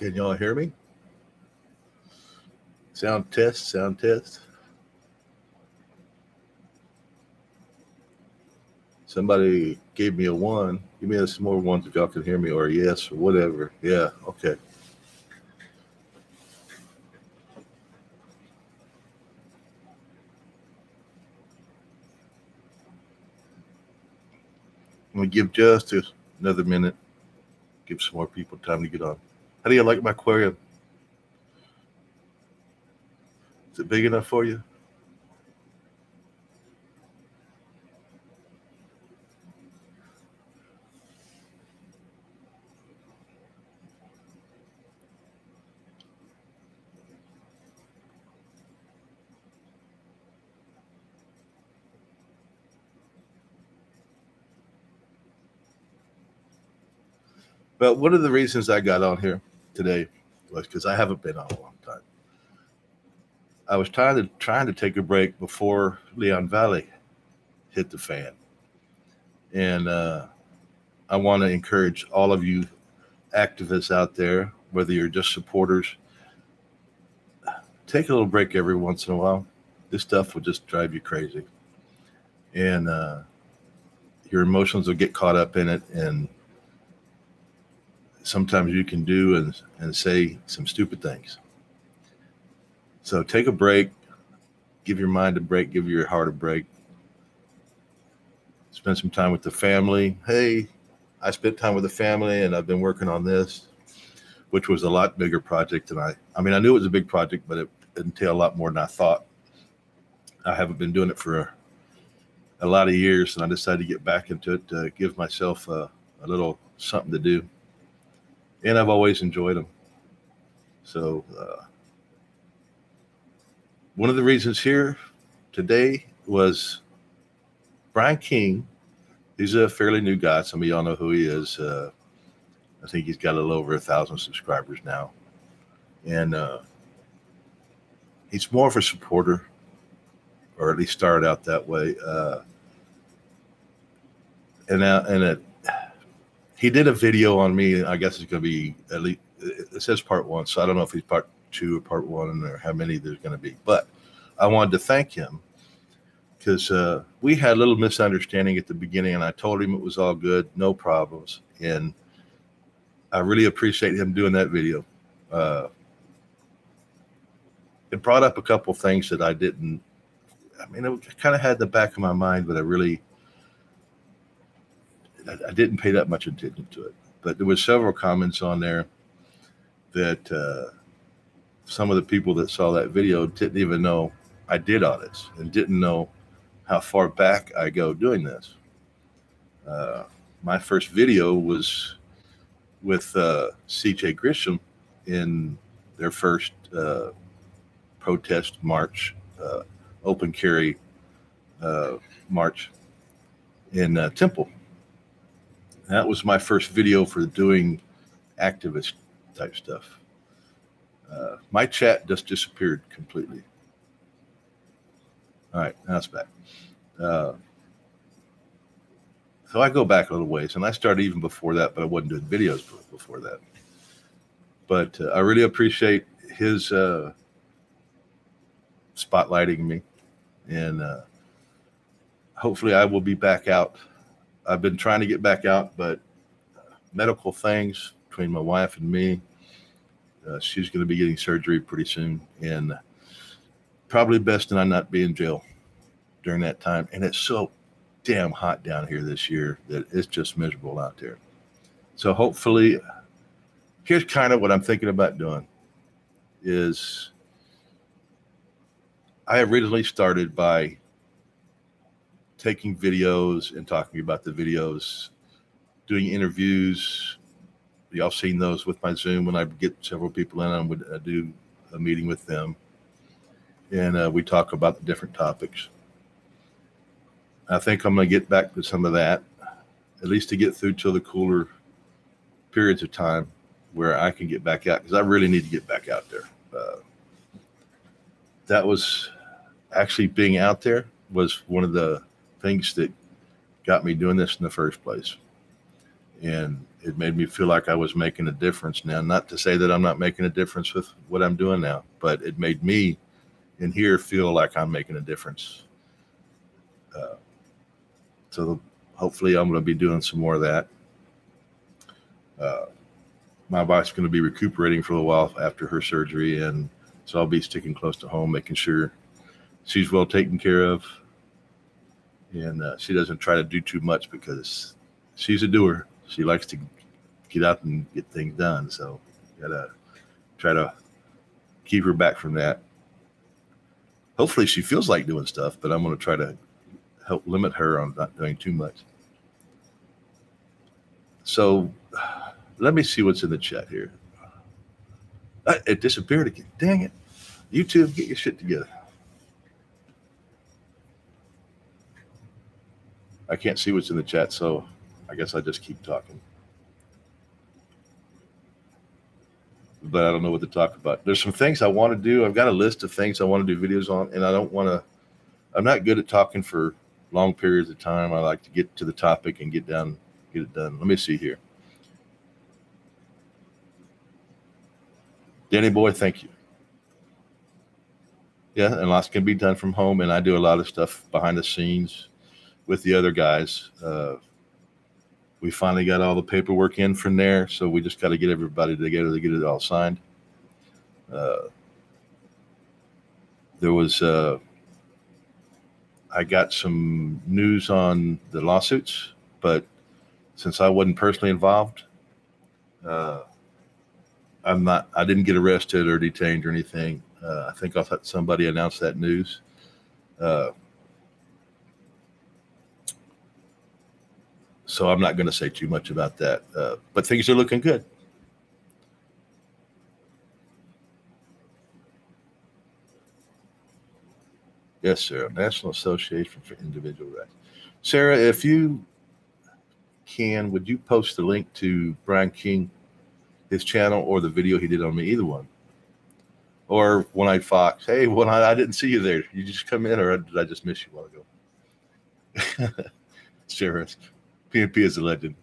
Can y'all hear me? Sound test, sound test. Somebody gave me a 1. Give me some more ones if y'all can hear me, or a yes, or whatever. Yeah, okay. I'm going to give just another minute. Give some more people time to get on. How do you like my aquarium? Is it big enough for you? Well, one of the reasons I got on here today was because I haven't been on a long time. I was trying to take a break before Leon Valley hit the fan. And I want to encourage all of you activists out there, whether you're just supporters, take a little break every once in a while. This stuff will just drive you crazy. And your emotions will get caught up in it, and sometimes you can do and say some stupid things. So take a break, give your mind a break, give your heart a break. Spend some time with the family. Hey, I spent time with the family, and I've been working on this, which was a lot bigger project than I knew it was a big project, but it entailed a lot more than I thought. I haven't been doing it for a lot of years, and I decided to get back into it to give myself a little something to do. And I've always enjoyed them. So one of the reasons here today was Brian King. He's a fairly new guy. Some of y'all know who he is. I think he's got a little over 1,000 subscribers now. And he's more of a supporter, or at least started out that way. He did a video on me. I guess it's going to be at least, it says part 1, so I don't know if he's part 2 or part 1 or how many there's going to be. But I wanted to thank him because we had a little misunderstanding at the beginning, and I told him it was all good, no problems. And I really appreciate him doing that video. It brought up a couple things that I didn't, it kind of had in the back of my mind, but I didn't pay that much attention to it. But there was several comments on there that some of the people that saw that video didn't even know I did audits and didn't know how far back I go doing this. My first video was with CJ Grisham in their first protest march, open carry march in Temple. That was my first video for doing activist type stuff. My chat just disappeared completely. All right, now it's back. So I go back a little ways, and I started even before that, but I wasn't doing videos before that. But I really appreciate his spotlighting me, and hopefully I will be back out. I've been trying to get back out, but medical things between my wife and me, she's going to be getting surgery pretty soon, and probably best that I not be in jail during that time. And it's so damn hot down here this year that it's just miserable out there. So hopefully, here's kind of what I'm thinking about doing is I originally started by taking videos and talking about the videos, doing interviews. Y'all seen those with my Zoom when I get several people in, I would do a meeting with them. And we talk about the different topics. I think I'm going to get back to some of that, at least to get through till the cooler periods of time where I can get back out, because I really need to get back out there. That was actually being out there was one of the things that got me doing this in the first place. And it made me feel like I was making a difference. Now, not to say that I'm not making a difference with what I'm doing now, but it made me in here feel like I'm making a difference. So hopefully I'm going to be doing some more of that. My wife's going to be recuperating for a while after her surgery, and so I'll be sticking close to home, making sure she's well taken care of, and she doesn't try to do too much because she's a doer. She likes to get out and get things done, so gotta try to keep her back from that. Hopefully she feels like doing stuff, but I'm going to try to help limit her on not doing too much. So let me see what's in the chat here. It disappeared again. Dang it. YouTube, get your shit together. I can't see what's in the chat, so I guess I just keep talking. But I don't know what to talk about. There's some things I want to do. I've got a list of things I want to do videos on, and I don't want to, I'm not good at talking for long periods of time. I like to get to the topic and get it done. Let me see here. Danny boy, thank you. Yeah, and lots can be done from home, and I do a lot of stuff behind the scenes with the other guys. We finally got all the paperwork in from there, so we just got to get everybody together to get it all signed. There was, I got some news on the lawsuits, but since I wasn't personally involved, I didn't get arrested or detained or anything. I think I'll let somebody announce that news. So I'm not going to say too much about that, but things are looking good. Yes, Sarah. National Association for Individual Rights. Sarah, if you can, would you post the link to Brian King, his channel, or the video he did on me, either one? Or One-Eyed Fox. Hey, One-Eyed, I didn't see you there. You just come in, or did I just miss you a while ago? Sarah, PNP is a legend.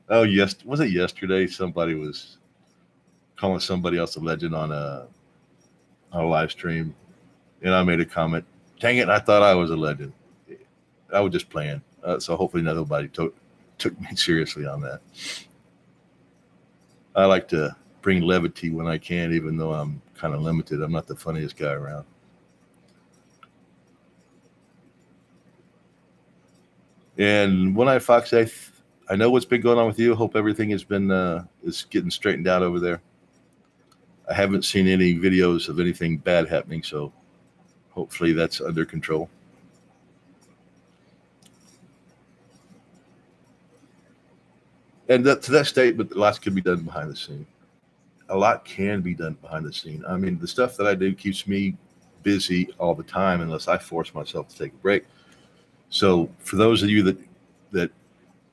Oh, yes. Was it yesterday? Somebody was calling somebody else a legend on a live stream, and I made a comment. Dang it, I thought I was a legend. I was just playing. So hopefully nobody took me seriously on that. I like to bring levity when I can, even though I'm kind of limited. I'm not the funniest guy around. And One-Eyed Fox, I know what's been going on with you. Hope everything has been is getting straightened out over there. I haven't seen any videos of anything bad happening, so hopefully that's under control. And to that statement, lots can be done behind the scene. A lot can be done behind the scene. I mean, the stuff that I do keeps me busy all the time unless I force myself to take a break. So for those of you that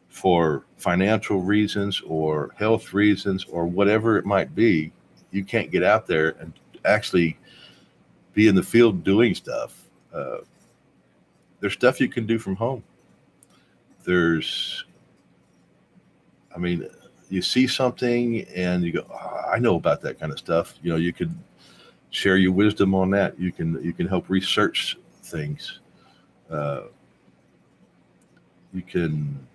for financial reasons or health reasons or whatever it might be, you can't get out there and actually be in the field doing stuff. There's stuff you can do from home. I mean, you see something and you go, oh, I know about that kind of stuff. You know, you could share your wisdom on that. You can help research things. You can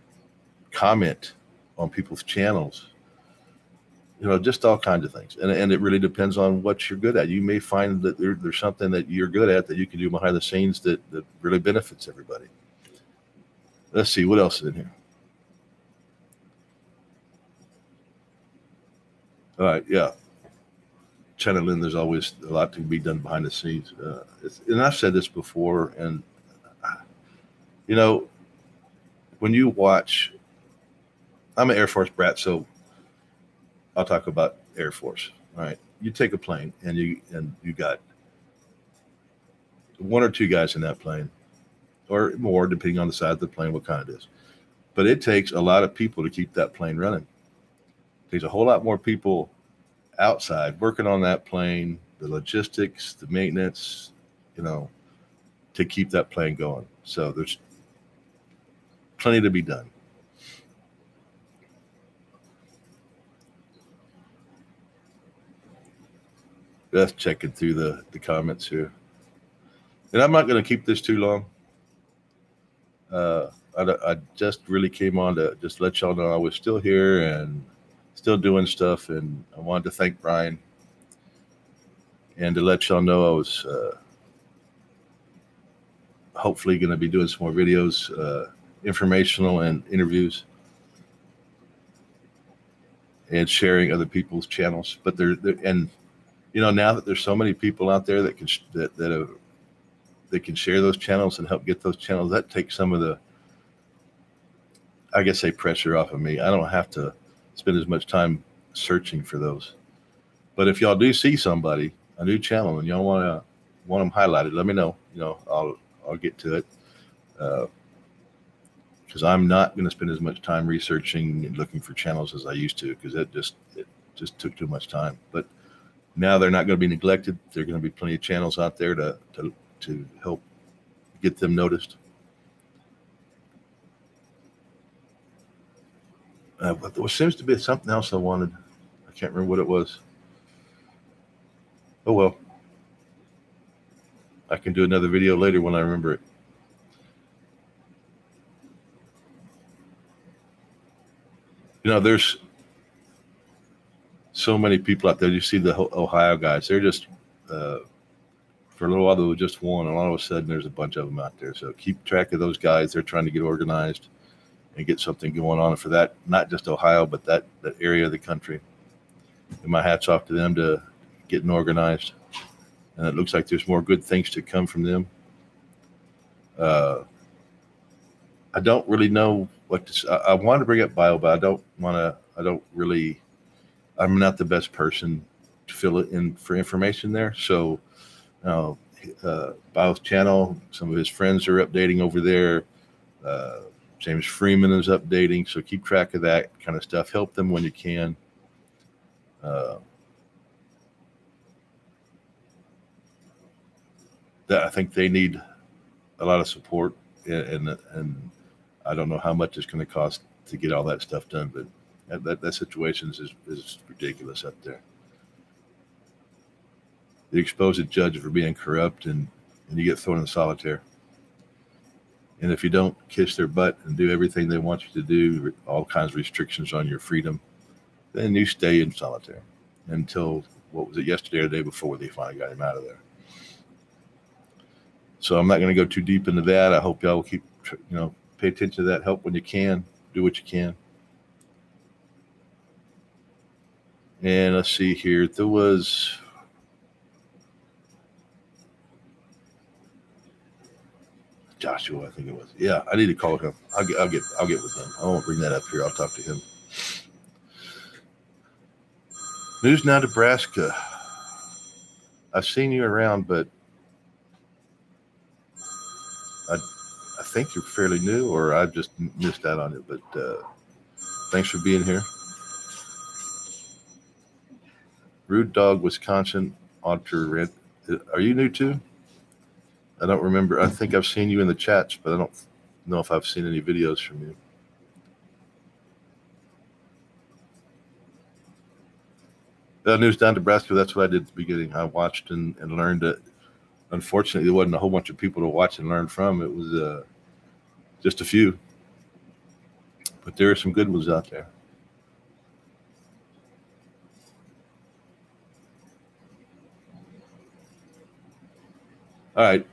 comment on people's channels. You know, just all kinds of things. And it really depends on what you're good at. You may find that there's something that you're good at that you can do behind the scenes that really benefits everybody. Let's see, what else is in here? All right, yeah. China Lynn, there's always a lot to be done behind the scenes. And I've said this before, and, you know, when you watch, I'm an Air Force brat, so I'll talk about Air Force. All right, you take a plane, and you got one or two guys in that plane, or more, depending on the size of the plane, what kind it is. But it takes a lot of people to keep that plane running. It takes a whole lot more people outside working on that plane, the logistics, the maintenance, you know, to keep that plane going. So there's plenty to be done. Just checking through the comments here. And I'm not going to keep this too long. I just really came on to just let y'all know I was still here and still doing stuff. And I wanted to thank Brian and to let y'all know I was hopefully going to be doing some more videos, informational and interviews, and sharing other people's channels. But and now that there's so many people out there that can share those channels and help get those channels, that takes some of the, I guess, pressure off of me. I don't have to spend as much time searching for those. But if y'all do see somebody, a new channel, and y'all want them highlighted, let me know. I'll get to it. Because I'm not going to spend as much time researching and looking for channels as I used to, because it just took too much time. But now they're not going to be neglected. There are going to be plenty of channels out there to help get them noticed. But there seems to be something else I wanted. I can't remember what it was. Oh well. I can do another video later when I remember it. There's so many people out there. You see the Ohio guys. They're just, for a little while, there was just one, and all of a sudden there's a bunch of them out there. So keep track of those guys. They're trying to get organized and get something going on for that, not just Ohio, but that area of the country. And my hat's off to them to getting organized. And it looks like there's more good things to come from them. I don't really know what to say. I want to bring up bio, but I'm not the best person to fill it in for information there. So, Bio's channel, some of his friends are updating over there. James Freeman is updating. So keep track of that kind of stuff. Help them when you can. I think they need a lot of support, and I don't know how much it's going to cost to get all that stuff done, but that situation is ridiculous up there. They expose a judge for being corrupt, and you get thrown in solitaire. And if you don't kiss their butt and do everything they want you to do, all kinds of restrictions on your freedom, then you stay in solitaire until, what was it, yesterday or the day before, they finally got him out of there. So I'm not going to go too deep into that. I hope y'all will keep, pay attention to that. Help when you can. Do what you can. And let's see here. There was Joshua, I think it was. Yeah, I need to call him. I'll get with him. I won't bring that up here. I'll talk to him. News Now, Nebraska. I've seen you around, but I think you're fairly new, or I've just missed out on it. But thanks for being here. Rude Dog, Wisconsin, Auditor. Are you new too? I don't remember. I think I've seen you in the chats, but I don't know if I've seen any videos from you. News Down Nebraska, that's what I did at the beginning. I watched and learned it. Unfortunately, there wasn't a whole bunch of people to watch and learn from. It was just a few. But there are some good ones out there. All right.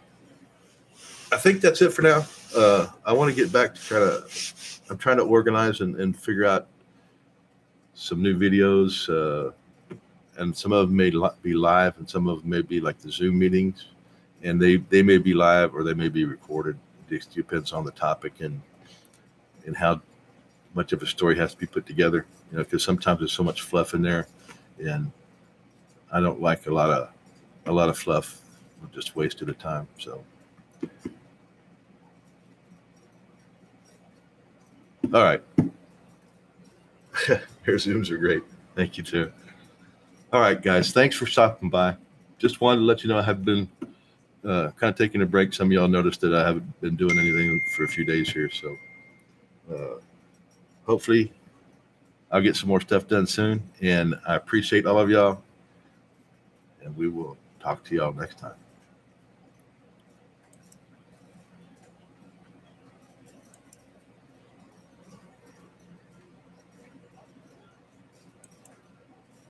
I think that's it for now. I want to get back to I'm trying to organize and figure out some new videos. And some of them may be live, and some of them may be like the Zoom meetings. And they may be live or they may be recorded. It just depends on the topic and how much of a story has to be put together. Because sometimes there's so much fluff in there, and I don't like a lot of fluff. Just wasted of time. So, all right. Your Zooms are great. Thank you too. All right, guys. Thanks for stopping by. Just wanted to let you know I have been kind of taking a break. Some of y'all noticed that I haven't been doing anything for a few days here. So hopefully I'll get some more stuff done soon. And I appreciate all of y'all. and we will talk to y'all next time.